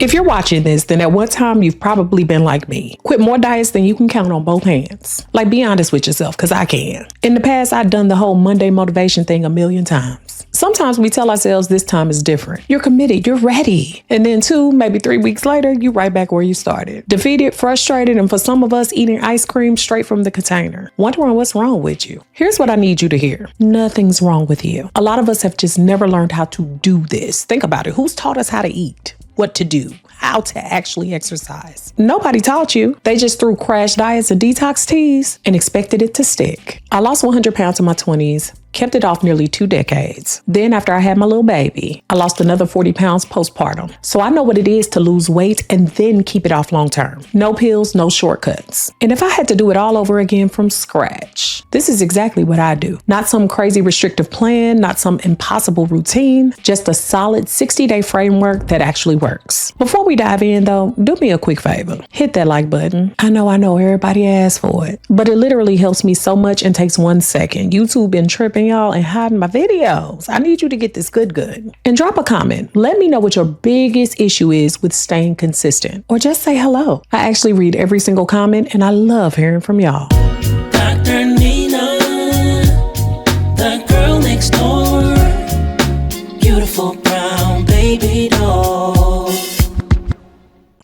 If you're watching this, then at one time you've probably been like me. Quit more diets than you can count on both hands. Like, be honest with yourself, because I can. In the past, I've done the whole Monday motivation thing a million times. Sometimes we tell ourselves this time is different. You're committed, you're ready. And then 2, maybe 3 weeks later, you're right back where you started. Defeated, frustrated, and for some of us, eating ice cream straight from the container. Wondering what's wrong with you. Here's what I need you to hear. Nothing's wrong with you. A lot of us have just never learned how to do this. Think about it. Who's taught us how to eat? What to do? How to actually exercise? Nobody taught you. They just threw crash diets and detox teas and expected it to stick. I lost 100 pounds in my 20s. Kept it off nearly 2 decades. Then after I had my little baby, I lost another 40 pounds postpartum. So I know what it is to lose weight and then keep it off long term. No pills, no shortcuts. And if I had to do it all over again from scratch, this is exactly what I do. Not some crazy restrictive plan, not some impossible routine, just a solid 60-day framework that actually works. Before we dive in though, do me a quick favor. Hit that like button. I know everybody asks for it, but it literally helps me so much and takes 1 second. YouTube been tripping y'all and hiding my videos. I need you to get this good. And drop a comment. Let me know what your biggest issue is with staying consistent. Or just say hello. I actually read every single comment and I love hearing from y'all. Drnina, the girl next door. Beautiful brown baby doll.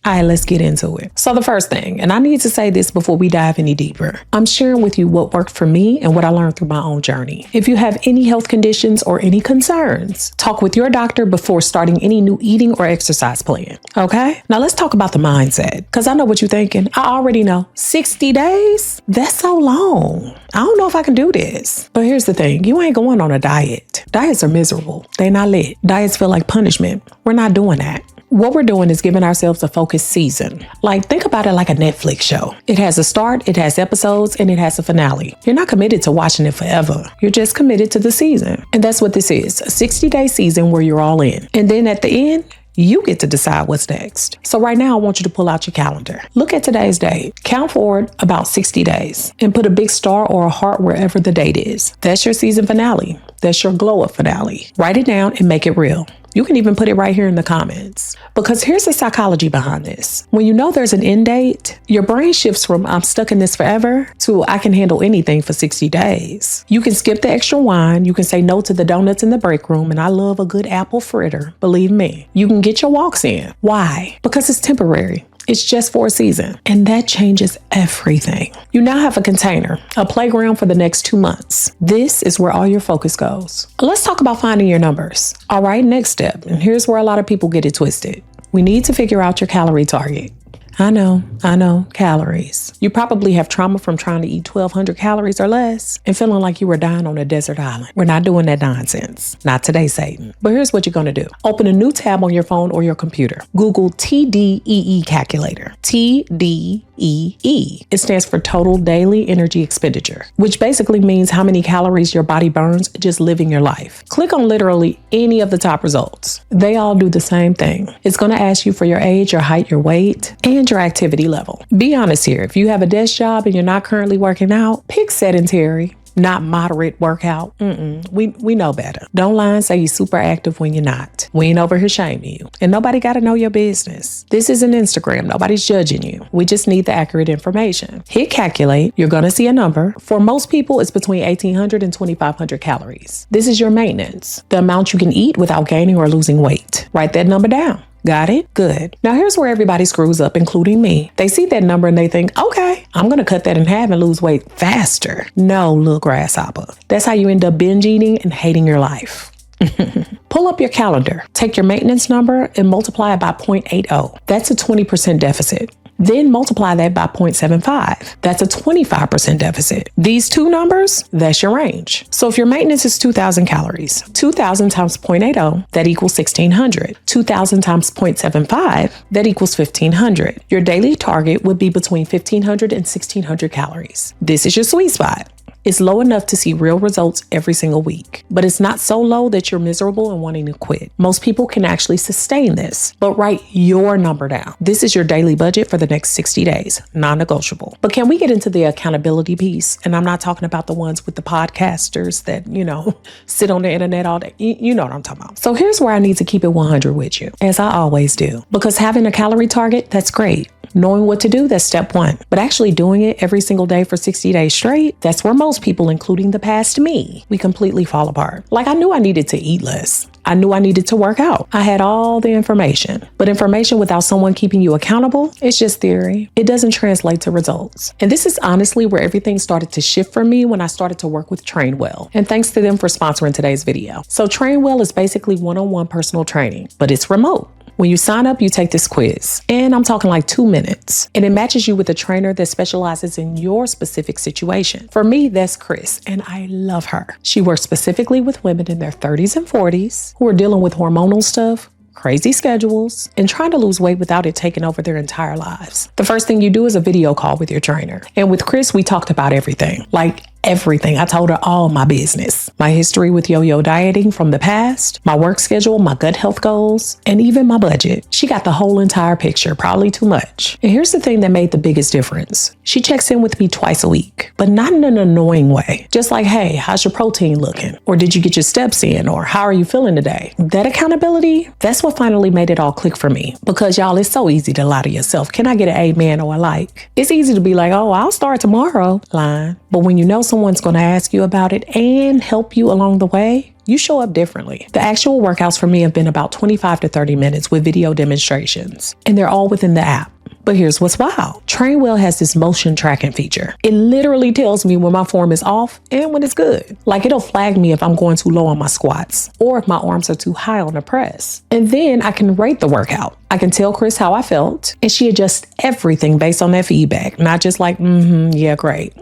All right, let's get into it. So the first thing, and I need to say this before we dive any deeper, I'm sharing with you what worked for me and what I learned through my own journey. If you have any health conditions or any concerns, talk with your doctor before starting any new eating or exercise plan. Okay? Now let's talk about the mindset, because I know what you're thinking. I already know. 60 days? That's so long. I don't know if I can do this. But here's the thing. You ain't going on a diet. Diets are miserable. They not lit. Diets feel like punishment. We're not doing that. What we're doing is giving ourselves a focused season. Like, think about it like a Netflix show. It has a start, it has episodes, and it has a finale. You're not committed to watching it forever. You're just committed to the season. And that's what this is, a 60-day season where you're all in. And then at the end, you get to decide what's next. So right now, I want you to pull out your calendar. Look at today's date. Count forward about 60 days and put a big star or a heart wherever the date is. That's your season finale. That's your glow up finale. Write it down and make it real. You can even put it right here in the comments. Because here's the psychology behind this. When you know there's an end date, your brain shifts from I'm stuck in this forever to I can handle anything for 60 days. You can skip the extra wine. You can say no to the donuts in the break room. And I love a good apple fritter. Believe me. You can get your walks in. Why? Because it's temporary. It's just for a season. And that changes everything. You now have a container, a playground for the next 2 months. This is where all your focus goes. Let's talk about finding your numbers. All right, next step. And here's where a lot of people get it twisted. We need to figure out your calorie target. I know, calories. You probably have trauma from trying to eat 1,200 calories or less and feeling like you were dying on a desert island. We're not doing that nonsense. Not today, Satan. But here's what you're going to do. Open a new tab on your phone or your computer. Google TDEE calculator. TDEE. It stands for total daily energy expenditure, which basically means how many calories your body burns just living your life. Click on literally any of the top results. They all do the same thing. It's going to ask you for your age, your height, your weight, and your activity level. Be honest here. If you have a desk job and you're not currently working out, pick sedentary, not moderate workout. We know better. Don't lie and say you're super active when you're not. We ain't over here shaming you. And nobody got to know your business. This isn't Instagram. Nobody's judging you. We just need the accurate information. Hit calculate. You're going to see a number. For most people, it's between 1,800 and 2,500 calories. This is your maintenance, the amount you can eat without gaining or losing weight. Write that number down. Got it? Good. Now here's where everybody screws up, including me. They see that number and they think, okay, I'm going to cut that in half and lose weight faster. No, little grasshopper. That's how you end up binge eating and hating your life. Pull up your calendar. Take your maintenance number and multiply it by 0.80. That's a 20% deficit. Then multiply that by 0.75. That's a 25% deficit. These two numbers, that's your range. So if your maintenance is 2,000 calories, 2,000 times 0.80, that equals 1,600. 2,000 times 0.75, that equals 1,500. Your daily target would be between 1,500 and 1,600 calories. This is your sweet spot. It's low enough to see real results every single week, but it's not so low that you're miserable and wanting to quit. Most people can actually sustain this, but write your number down. This is your daily budget for the next 60 days, non-negotiable. But can we get into the accountability piece? And I'm not talking about the ones with the podcasters that, sit on the internet all day. You know what I'm talking about. So here's where I need to keep it 100 with you, as I always do, because having a calorie target, that's great. Knowing what to do, that's step one. But actually doing it every single day for 60 days straight, that's where most people, including the past me, we completely fall apart. Like, I knew I needed to eat less. I knew I needed to work out. I had all the information, but information without someone keeping you accountable, it's just theory. It doesn't translate to results. And this is honestly where everything started to shift for me when I started to work with TrainWell. And thanks to them for sponsoring today's video. So TrainWell is basically one-on-one personal training, but it's remote. When you sign up, you take this quiz, and I'm talking like 2 minutes, and it matches you with a trainer that specializes in your specific situation. For me, that's Chris, and I love her. She works specifically with women in their 30s and 40s who are dealing with hormonal stuff, crazy schedules, and trying to lose weight without it taking over their entire lives. The first thing you do is a video call with your trainer. And with Chris, we talked about everything. Like everything. I told her all my business, my history with yo-yo dieting from the past, my work schedule, my gut health goals, and even my budget. She got the whole entire picture, probably too much. And here's the thing that made the biggest difference. She checks in with me twice a week, but not in an annoying way. Just like, hey, how's your protein looking? Or did you get your steps in? Or how are you feeling today? That accountability, that's what finally made it all click for me. Because y'all, it's so easy to lie to yourself. Can I get an amen or a like? It's easy to be like, oh, I'll start tomorrow. Lying. But when you know someone's going to ask you about it and help you along the way, you show up differently. The actual workouts for me have been about 25 to 30 minutes with video demonstrations, and they're all within the app. But here's what's wild. TrainWell has this motion tracking feature. It literally tells me when my form is off and when it's good. Like, it'll flag me if I'm going too low on my squats or if my arms are too high on the press. And then I can rate the workout. I can tell Chris how I felt, and she adjusts everything based on that feedback, not just like, yeah, great.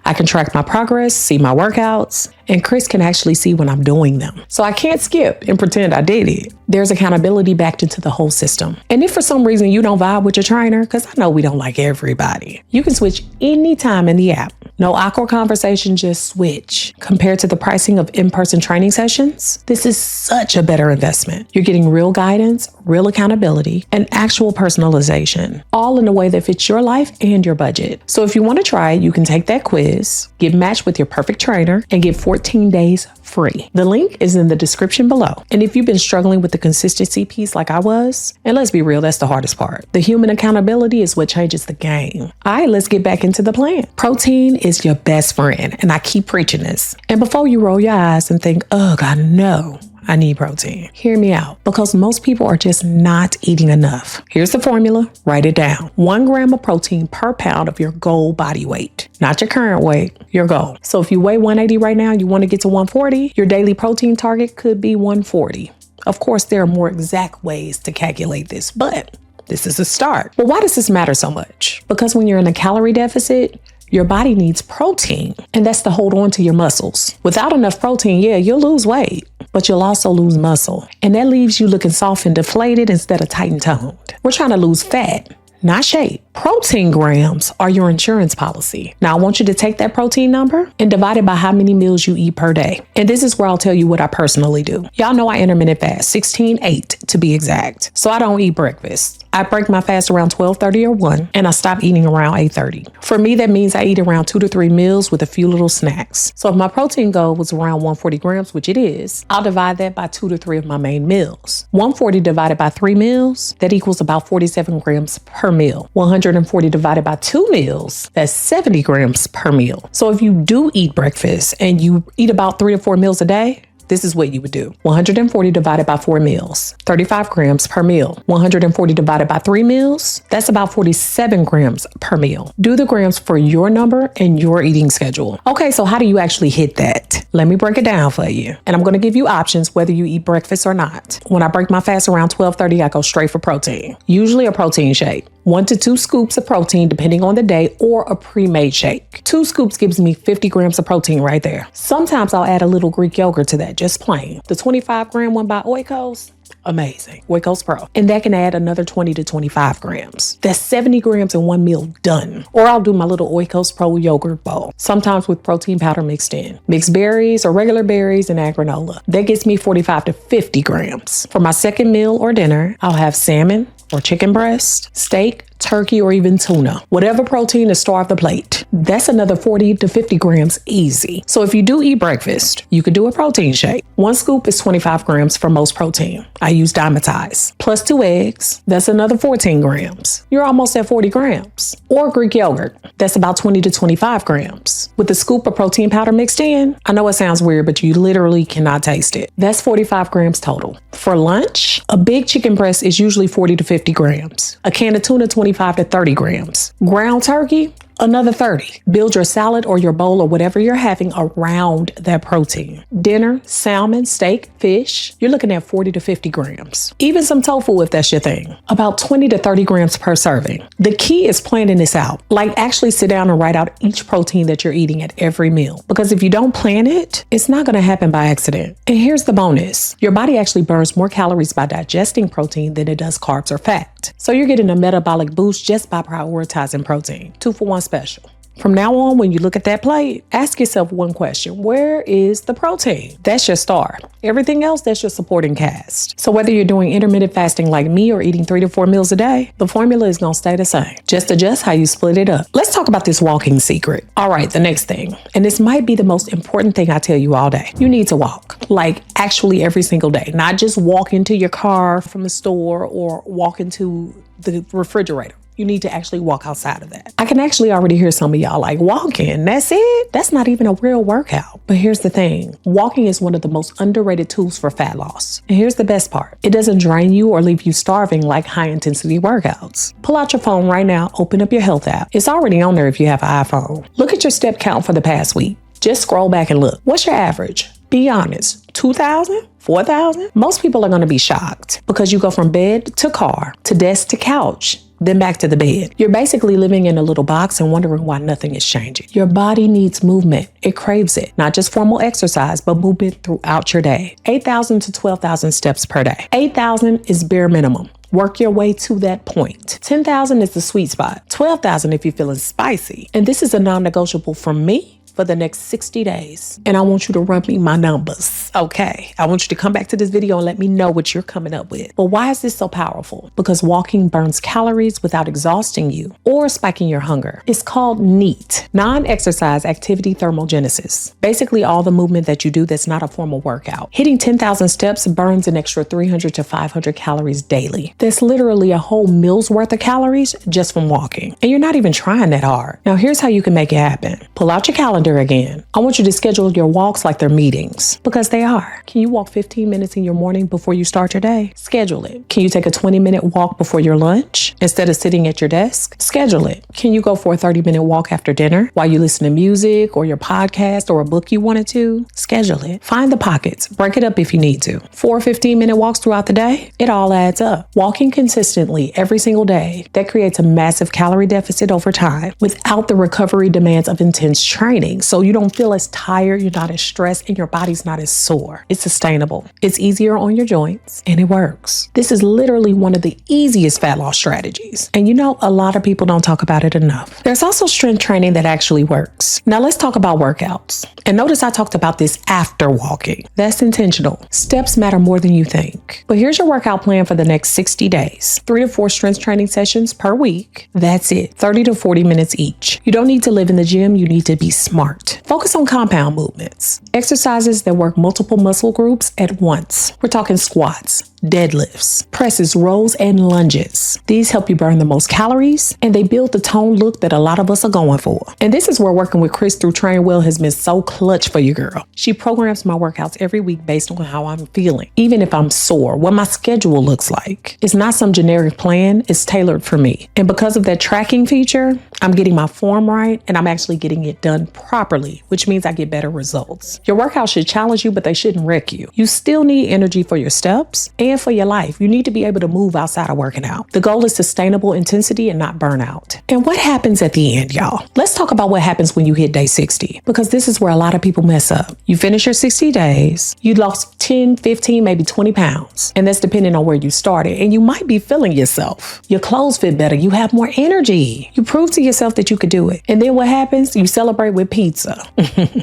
I can track my progress, see my workouts, and Chris can actually see when I'm doing them. So I can't skip and pretend I did it. There's accountability backed into the whole system. And if for some reason you don't vibe with your trainer, because I know we don't like everybody, you can switch anytime in the app. No awkward conversation, just switch. Compared to the pricing of in-person training sessions, this is such a better investment. You're getting real guidance, real accountability, and actual personalization, all in a way that fits your life and your budget. So if you want to try it, you can take that quiz, get matched with your perfect trainer, and get 14 days free. The link is in the description below. And if you've been struggling with the consistency piece like I was, and let's be real, that's the hardest part. The human accountability is what changes the game. All right, let's get back into the plan. Protein is your best friend, and I keep preaching this. And before you roll your eyes and think, ugh, I know I need protein, hear me out, because most people are just not eating enough. Here's the formula. Write it down. 1 gram of protein per pound of your goal body weight, not your current weight, your goal. So if you weigh 180 right now, you want to get to 140, your daily protein target could be 140. Of course, there are more exact ways to calculate this, but this is a start. But why does this matter so much? Because when you're in a calorie deficit, your body needs protein, and that's to hold on to your muscles. Without enough protein, yeah, you'll lose weight, but you'll also lose muscle. And that leaves you looking soft and deflated instead of tight and toned. We're trying to lose fat, not shape. Protein grams are your insurance policy. Now, I want you to take that protein number and divide it by how many meals you eat per day. And this is where I'll tell you what I personally do. Y'all know I intermittent fast, 16-8 to be exact. So I don't eat breakfast. I break my fast around 12:30 or 1, and I stop eating around 8:30. For me, that means I eat around 2 to 3 meals with a few little snacks. So if my protein goal was around 140 grams, which it is, I'll divide that by 2 to 3 of my main meals. 140 divided by 3 meals, that equals about 47 grams per meal. 140 divided by 2 meals, that's 70 grams per meal. So if you do eat breakfast and you eat about 3 to 4 meals a day, this is what you would do. 140 divided by 4 meals, 35 grams per meal. 140 divided by 3 meals, that's about 47 grams per meal. Do the grams for your number and your eating schedule. Okay, so how do you actually hit that? Let me break it down for you. And I'm going to give you options whether you eat breakfast or not. When I break my fast around 12:30, I go straight for protein. Usually a protein shake. 1 to 2 scoops of protein depending on the day, or a pre-made shake. 2 scoops gives me 50 grams of protein right there. Sometimes I'll add a little Greek yogurt to that, just plain. The 25-gram one by Oikos, amazing. Oikos Pro. And that can add another 20 to 25 grams. That's 70 grams in one meal done. Or I'll do my little Oikos Pro yogurt bowl, sometimes with protein powder mixed in. Mixed berries or regular berries and add granola. That gets me 45 to 50 grams. For my second meal or dinner, I'll have salmon or chicken breast, steak, turkey, or even tuna. Whatever protein to starve the plate. That's another 40 to 50 grams easy. So if you do eat breakfast, you could do a protein shake. 1 scoop is 25 grams for most protein. I use Dymatize. Plus 2 eggs, that's another 14 grams. You're almost at 40 grams. Or Greek yogurt, that's about 20 to 25 grams. With a scoop of protein powder mixed in, I know it sounds weird, but you literally cannot taste it. That's 45 grams total. For lunch, a big chicken breast is usually 40 to 50 grams. A can of tuna, 25 to 30 grams. Ground turkey, another 30. Build your salad or your bowl or whatever you're having around that protein. Dinner, salmon, steak, fish, you're looking at 40 to 50 grams. Even some tofu if that's your thing. About 20 to 30 grams per serving. The key is planning this out. Like actually sit down and write out each protein that you're eating at every meal. Because if you don't plan it, it's not going to happen by accident. And here's the bonus. Your body actually burns more calories by digesting protein than it does carbs or fat. So you're getting a metabolic boost just by prioritizing protein. 2-for-1 special. From now on, when you look at that plate, ask yourself one question. Where is the protein? That's your star. Everything else, that's your supporting cast. So whether you're doing intermittent fasting like me or eating 3 to 4 meals a day, the formula is going to stay the same. Just adjust how you split it up. Let's talk about this walking secret. All right, the next thing, and this might be the most important thing I tell you all day. You need to walk, like actually every single day, not just walk into your car from the store or walk into the refrigerator. You need to actually walk outside of that. I can actually already hear some of y'all like, walking, that's it? That's not even a real workout. But here's the thing. Walking is one of the most underrated tools for fat loss. And here's the best part. It doesn't drain you or leave you starving like high intensity workouts. Pull out your phone right now, open up your health app. It's already on there if you have an iPhone. Look at your step count for the past week. Just scroll back and look. What's your average? Be honest. 2,000? 4,000? Most people are going to be shocked because you go from bed to car, to desk to couch, then back to the bed. You're basically living in a little box and wondering why nothing is changing. Your body needs movement. It craves it. Not just formal exercise, but movement throughout your day. 8,000 to 12,000 steps per day. 8,000 is bare minimum. Work your way to that point. 10,000 is the sweet spot. 12,000 if you're feeling spicy. And this is a non-negotiable from me for the next 60 days. And I want you to run me my numbers, okay? I want you to come back to this video and let me know what you're coming up with. But why is this so powerful? Because walking burns calories without exhausting you or spiking your hunger. It's called NEAT, non-exercise activity thermogenesis. Basically all the movement that you do that's not a formal workout. Hitting 10,000 steps burns an extra 300 to 500 calories daily. That's literally a whole meal's worth of calories just from walking. And you're not even trying that hard. Now here's how you can make it happen. Pull out your calendar again. I want you to schedule your walks like they're meetings, because they are. Can you walk 15 minutes in your morning before you start your day? Schedule it. Can you take a 20-minute walk before your lunch instead of sitting at your desk? Schedule it. Can you go for a 30-minute walk after dinner while you listen to music or your podcast or a book you wanted to? Schedule it. Find the pockets. Break it up if you need to. 4 15-minute walks throughout the day. It all adds up. Walking consistently every single day, that creates a massive calorie deficit over time without the recovery demands of intense training. So you don't feel as tired, you're not as stressed, and your body's not as sore. It's sustainable. It's easier on your joints, and it works. This is literally one of the easiest fat loss strategies. And you know, a lot of people don't talk about it enough. There's also strength training that actually works. Now let's talk about workouts. And notice I talked about this after walking. That's intentional. Steps matter more than you think. But here's your workout plan for the next 60 days. 3 to 4 strength training sessions per week. That's it. 30 to 40 minutes each. You don't need to live in the gym. You need to be smart. Focus on compound movements. Exercises that work multiple muscle groups at once. We're talking squats, deadlifts, presses, rows, and lunges. These help you burn the most calories, and they build the toned look that a lot of us are going for. And this is where working with Chris through Train Well has been so clutch for you, girl. She programs my workouts every week based on how I'm feeling, even if I'm sore, what my schedule looks like. It's not some generic plan, it's tailored for me. And because of that tracking feature, I'm getting my form right, and I'm actually getting it done properly, which means I get better results. Your workout should challenge you, but they shouldn't wreck you. You still need energy for your steps and plan for your life. You need to be able to move outside of working out. The goal is sustainable intensity and not burnout. And what happens at the end, y'all? Let's talk about what happens when you hit day 60, because this is where a lot of people mess up. You finish your 60 days, you lost 10, 15, maybe 20 pounds. And that's depending on where you started. And you might be feeling yourself. Your clothes fit better. You have more energy. You prove to yourself that you could do it. And then what happens? You celebrate with pizza,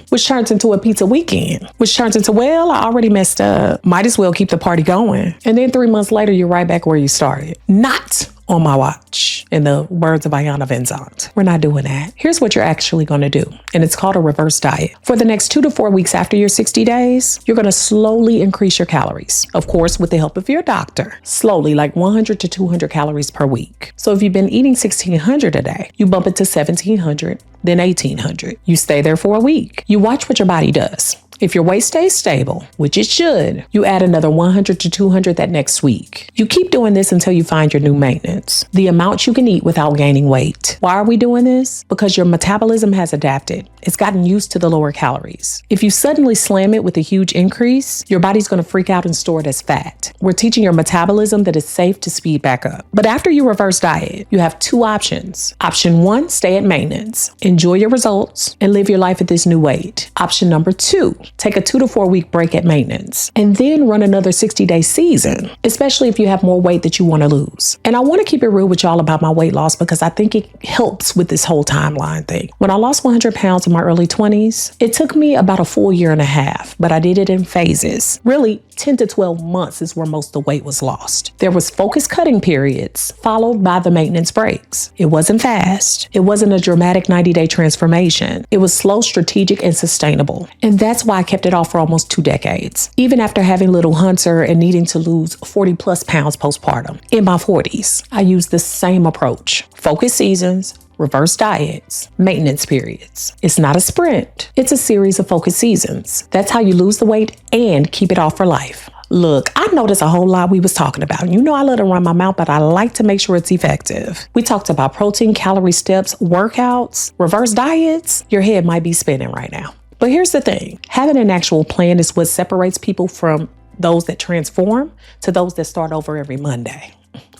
which turns into a pizza weekend, which turns into, well, I already messed up. Might as well keep the party going. And then 3 months later, you're right back where you started. Not on my watch, in the words of Ayana Van Zandt. We're not doing that. Here's what you're actually going to do, and it's called a reverse diet. For the next 2 to 4 weeks after your 60 days, you're going to slowly increase your calories, of course, with the help of your doctor. Slowly, like 100 to 200 calories per week. So if you've been eating 1,600 a day, you bump it to 1,700, then 1,800. You stay there for a week. You watch what your body does. If your weight stays stable, which it should, you add another 100 to 200 that next week. You keep doing this until you find your new maintenance, the amount you can eat without gaining weight. Why are we doing this? Because your metabolism has adapted. It's gotten used to the lower calories. If you suddenly slam it with a huge increase, your body's going to freak out and store it as fat. We're teaching your metabolism that it's safe to speed back up. But after you reverse diet, you have 2 options. Option 1, stay at maintenance, enjoy your results, and live your life at this new weight. Option number 2, take a 2 to 4 week break at maintenance, and then run another 60-day season, especially if you have more weight that you want to lose. And I want to keep it real with y'all about my weight loss because I think it helps with this whole timeline thing. When I lost 100 pounds in my early 20s, it took me about a full year and a half, but I did it in phases. Really, 10 to 12 months is where most of the weight was lost. There was focused cutting periods followed by the maintenance breaks. It wasn't fast. It wasn't a dramatic 90-day transformation. It was slow, strategic, and sustainable. And that's why I kept it off for almost 2 decades. Even after having little Hunter and needing to lose 40 plus pounds postpartum. In my 40s, I used the same approach. Focus seasons, reverse diets, maintenance periods. It's not a sprint. It's a series of focus seasons. That's how you lose the weight and keep it off for life. Look, I know there's a whole lot we was talking about. You know I let it run my mouth, but I like to make sure it's effective. We talked about protein, calorie steps, workouts, reverse diets. Your head might be spinning right now. But here's the thing. Having an actual plan is what separates people from those that transform to those that start over every Monday.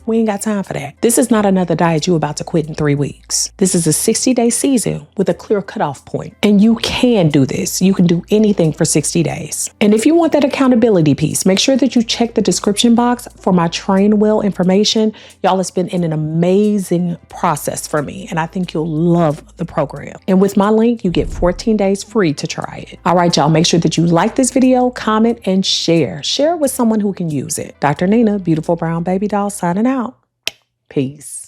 We ain't got time for that. This is not another diet you're about to quit in 3 weeks. This is a 60-day season with a clear cutoff point. And you can do this. You can do anything for 60 days. And if you want that accountability piece, make sure that you check the description box for my Train Well information. Y'all, it's been an amazing process for me, and I think you'll love the program. And with my link, you get 14 days free to try it. All right, y'all, make sure that you like this video, comment, and share. Share it with someone who can use it. Dr. Nina, Beautiful Brown Baby Doll, signing out. Peace.